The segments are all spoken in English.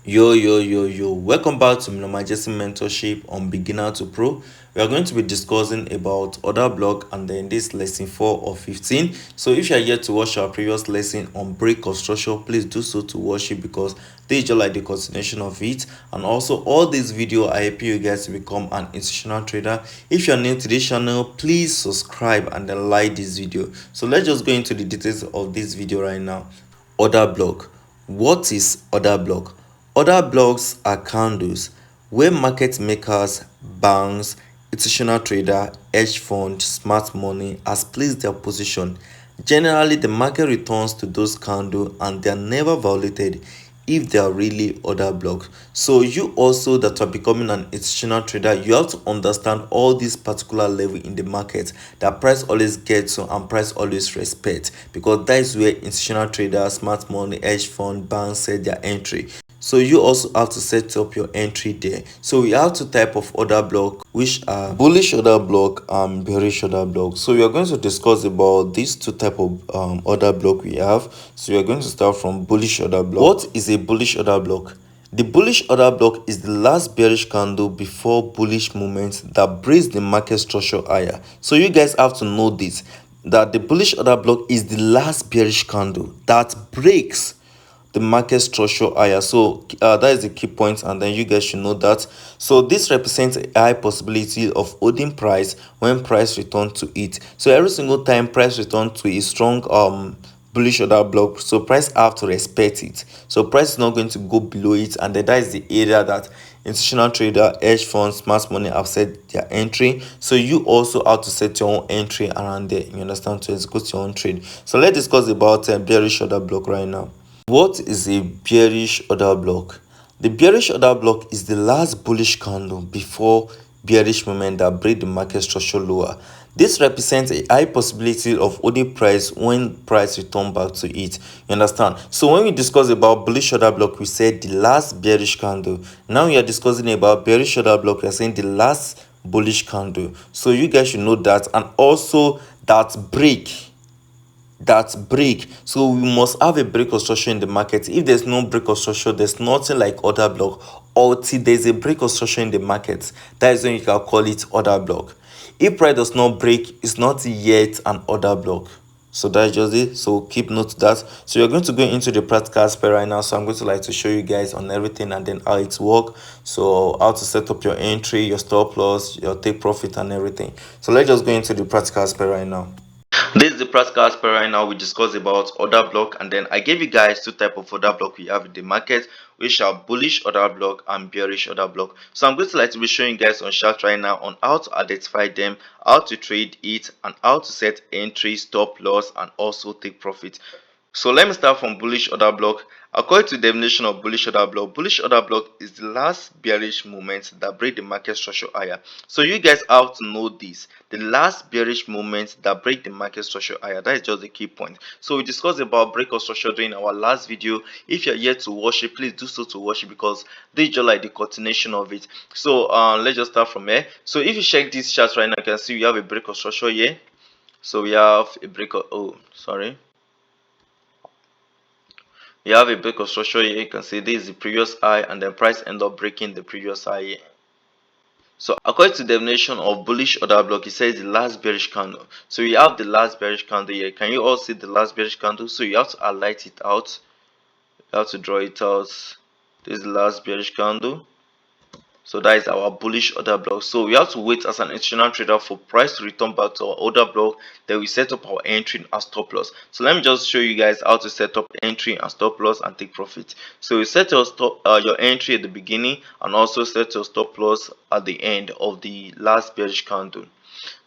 Yo, welcome back to Majesty Mentorship on Beginner to Pro. We are going to be discussing about order block and then this lesson 4 of 15. So if you are yet to watch our previous lesson on break of structure, please do so to watch it because this is just like the continuation of it. And also all this video I help you guys to become an institutional trader. If you are new to this channel, please subscribe and then like this video. So let's just go into the details of this video right now. Order block. What is order block? Order blocks are candles where market makers, banks, institutional trader, hedge fund, smart money has placed their position. Generally, the market returns to those candles and they are never violated if they are really order blocks. So you also that are becoming an institutional trader, you have to understand all these particular level in the market that price always gets to and price always respect, because that is where institutional traders, smart money, hedge fund, banks set their entry. So you also have to set up your entry there. So we have two type of order block, which are bullish order block and bearish order block. So we are going to discuss about these two type of order block we have. So we are going to start from bullish order block. What is a bullish order block? The bullish order block is the last bearish candle before bullish movement that breaks the market structure higher. So you guys have to know this, that the bullish order block is the last bearish candle that breaks the market structure higher. So that is the key point, and then you guys should know that. So this represents a high possibility of holding price when price return to it. So every single time price return to a strong bullish order block, so price have to respect it. So price is not going to go below it, and then that is the area that institutional trader, hedge funds, smart money have set their entry. So you also have to set your own entry around there, you understand, to execute your own trade. So let's discuss about bearish order block right now. What is a bearish order block? The bearish order block is the last bullish candle before bearish movement that break the market structure lower. This represents a high possibility of holding price when price return back to it. You understand? So when we discuss about bullish order block, we said the last bearish candle. Now we are discussing about bearish order block. We are saying the last bullish candle. So you guys should know that, and also that break. So we must have a break of structure in the market. If there's no break of structure, there's nothing like order block until there's a break of structure in the market. That is when you can call it order block. If price does not break, it's not yet an order block. So that's just it. So keep note to that. So you're going to go into the practical aspect right now. So I'm going to like to show you guys on everything and then how it works. So how to set up your entry, your stop loss, your take profit and everything. So let's just go into the practical aspect right now. This is the practical aspect right now. We discussed about order block, and then I gave you guys two type of order block we have in the market, which are bullish order block and bearish order block. So I'm going to like to be showing you guys on chart right now on how to identify them, how to trade it, and how to set entry, stop loss, and also take profit. So let me start from bullish order block. According to the definition of bullish order block is the last bearish movement that break the market structure higher. So you guys have to know this. The last bearish movement that break the market structure higher. That is just the key point. So we discussed about break of structure during our last video. If you're yet to watch it, please do so to watch it because this is just like the continuation of it. So let's just start from here. So if you check this chart right now, you can see we have a break of structure here. So we have a break of you have a break of structure here. You can see this is the previous high, and then price end up breaking the previous high here. So according to the definition of bullish order block, it says the last bearish candle. So you have the last bearish candle here. Can you all see the last bearish candle? So you have to highlight it out. You have to draw it out. This is the last bearish candle. So that is our bullish order block. So we have to wait as an institutional trader for price to return back to our order block. Then we set up our entry and stop loss. So let me just show you guys how to set up entry and stop loss and take profit. So you set your entry at the beginning and also set your stop loss at the end of the last bearish candle.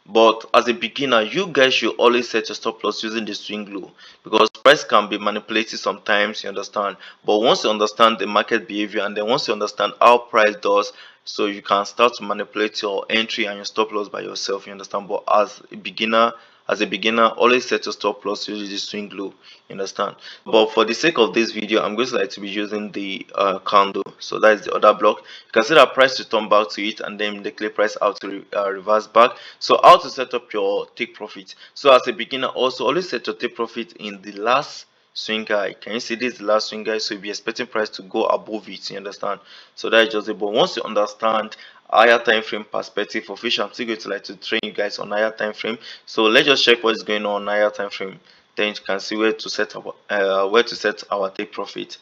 But as a beginner, you guys should always set your stop loss using the swing low, because price can be manipulated sometimes, you understand. But once you understand the market behavior, and then once you understand how price does, so you can start to manipulate your entry and your stop loss by yourself, you understand. But as a beginner, always set your stop loss using the swing low, you understand. But for the sake of this video, I'm going to like to be using the candle. So that is the order block. You can see that price return back to it, and then the clear price out to reverse back. So how to set up your take profit? So as a beginner, also always set your take profit in the last swing high. Can you see this is the last swing high? So you'll be expecting price to go above it. You understand? So that is just it. But once you understand higher time frame perspective of which I'm still going to like to train you guys on higher time frame. So let's just check what is going on higher time frame. Then you can see where to set our take profit.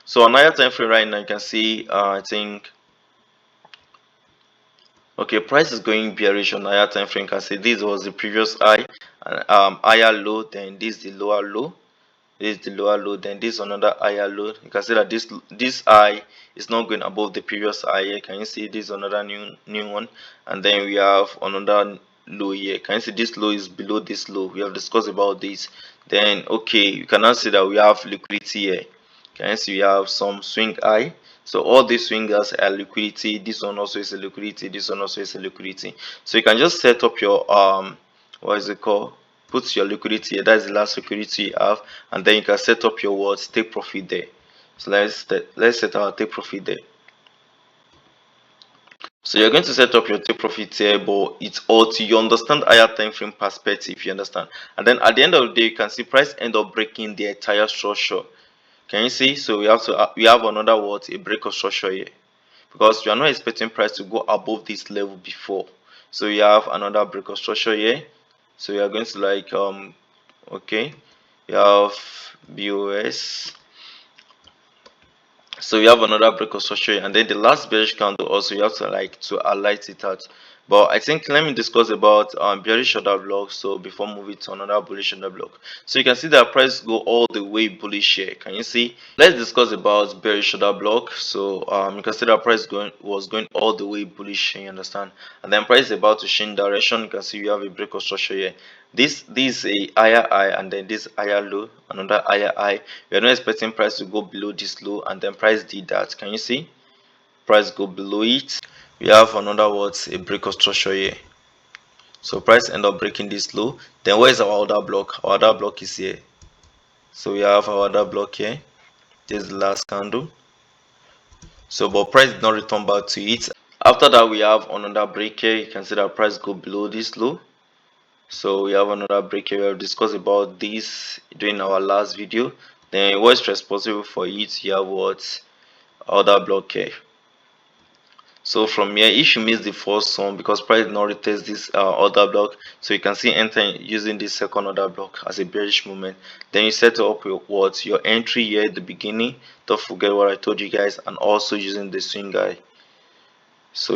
So on higher time frame right now, you can see I think okay, price is going bearish on higher time frame. You can see this was the previous high and higher low, then this is the lower low. This is the lower low, then this another higher low. You can see that this high is not going above the previous high here. Can you see this another new one? And then we have another low here. Can you see this low is below this low? We have discussed about this. Then okay, you can now see that we have liquidity here. Can you see we have some swing high? So all these swingers are liquidity. This one also is a liquidity. This one also is a liquidity. So you can just set up your what is it called? Put your liquidity here. That's the last liquidity you have, and then you can set up your what take profit there. So let's set our take profit there. So you're going to set up your take profit here, but it's all to you understand higher time frame perspective. You understand, and then at the end of the day, you can see price end up breaking the entire structure. Can you see? So we have another what a break of structure here, because we are not expecting price to go above this level before. So we have another break of structure here. So we are going to like okay, we have BOS. So we have another break of structure, and then the last bearish candle also you have to like to highlight it out. But I think let me discuss about bearish order block. So before moving to another bullish order block, so you can see that price go all the way bullish here. Can you see? Let's discuss about bearish order block. So you can see that price was going all the way bullish here, you understand, and then price is about to change direction. You can see we have a break of structure here. This is a higher high, and then this higher low, another higher high. We are not expecting price to go below this low, and then price did that. Can you see? Price go below it. We have another what a break of structure here. So price end up breaking this low. Then where is our order block? Our order block is here. So we have our order block here. This is the last candle. So but price did not return back to it. After that, we have another break here. You can see that price go below this low. So we have another break here. We have discussed about this during our last video. Then what's responsible for it? You have what order block here. So from here, if you miss the first one because price did not retest this order block, so you can see enter using this second order block as a bearish movement. Then you set up your entry here at the beginning. Don't forget what I told you guys, and also using the swing guy. So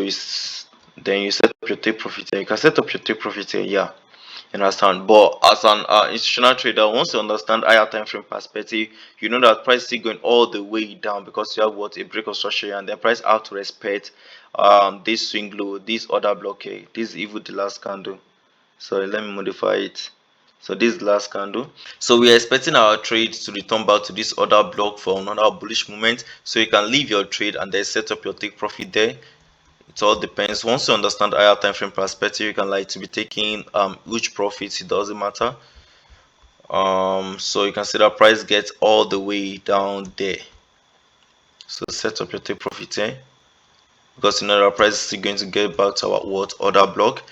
then you set up your take profit here. You can set up your take profit here, yeah. You understand? But as an institutional trader, once you understand higher time frame perspective, you know that price is still going all the way down because you have what a break of structure, and then price have to respect this swing low, this order block here. This is even the last candle. Sorry, let me modify it. So this is the last candle. So we are expecting our trade to return back to this order block for another bullish moment. So you can leave your trade and then set up your take profit there. It all depends. Once you understand higher time frame perspective, you can like to be taking huge profits. It doesn't matter. So you can see that price gets all the way down there. So set up your take profit here, because you know that price is still going to get back to our what order block,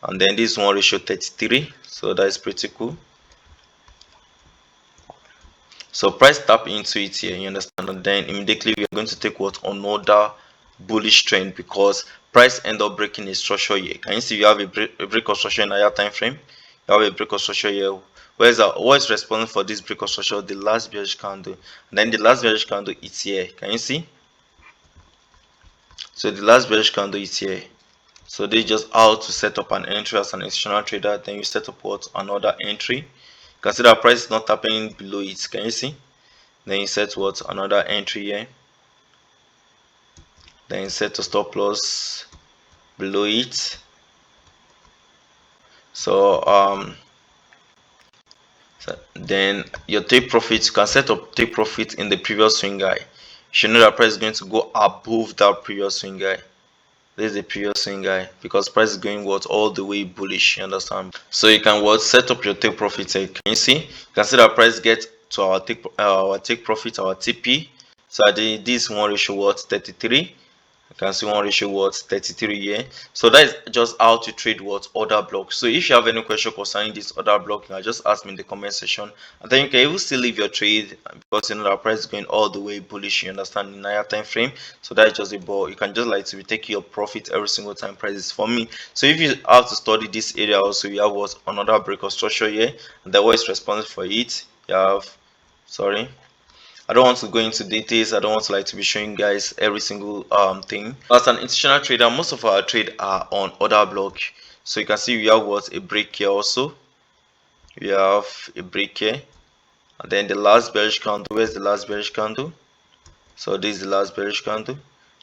and then this one ratio 33. So that is pretty cool. So price tap into it here, you understand, and then immediately we are going to take what another bullish trend, because price end up breaking a structure here. Can you see you have a break of structure in higher time frame? You have a break of structure here. What is responsible for this break of structure? The last bearish candle, and then the last bearish candle is here. Can you see? So the last bearish candle is here. So they just how to set up an entry as an institutional trader. Then you set up what another entry. You can see that price is not tapping below it. Can you see? Then you set what another entry here. Then you set a stop loss below it. So then your take profit, you can set up take profit in the previous swing high. You should know that price is going to go above that previous swing high. This is the previous swing high, because price is going what all the way bullish, you understand? So you can what set up your take profit here. Can you see? You can see that price gets to our take profit, our TP. So this one ratio what 33. can see one ratio what 33 here. So that is just how to trade what order block. So if you have any question concerning this order block, you can just ask me in the comment section, and then you can even still leave your trade, because you know the price is going all the way bullish, you understand, in higher time frame. So that is just a ball. You can just like to be taking your profit every single time prices for me. So if you have to study this area also, you have what another break of structure here, and then what is responsible for it. You have, sorry, I don't want to go into details. I don't want to like to be showing guys every single thing. As an institutional trader, most of our trade are on order block. So you can see we have what a break here also. We have a break here, and then the last bearish candle. Where's the last bearish candle? So this is the last bearish candle.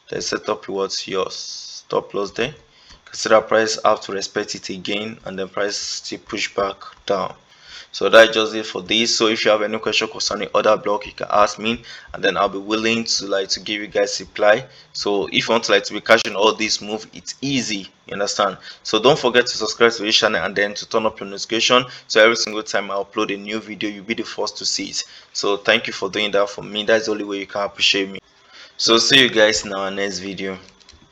Then set up what's your stop loss there. Consider price have to respect it again, and then price still push back down. So that's just it for this. So if you have any question concerning order block, you can ask me, and then I'll be willing to like to give you guys reply. So if you want to like to be catching all these move, it's easy, you understand. So don't forget to subscribe to this channel, and then to turn up your notification, so every single time I upload a new video, you'll be the first to see it. So thank you for doing that for me. That's the only way you can appreciate me. So see you guys in our next video.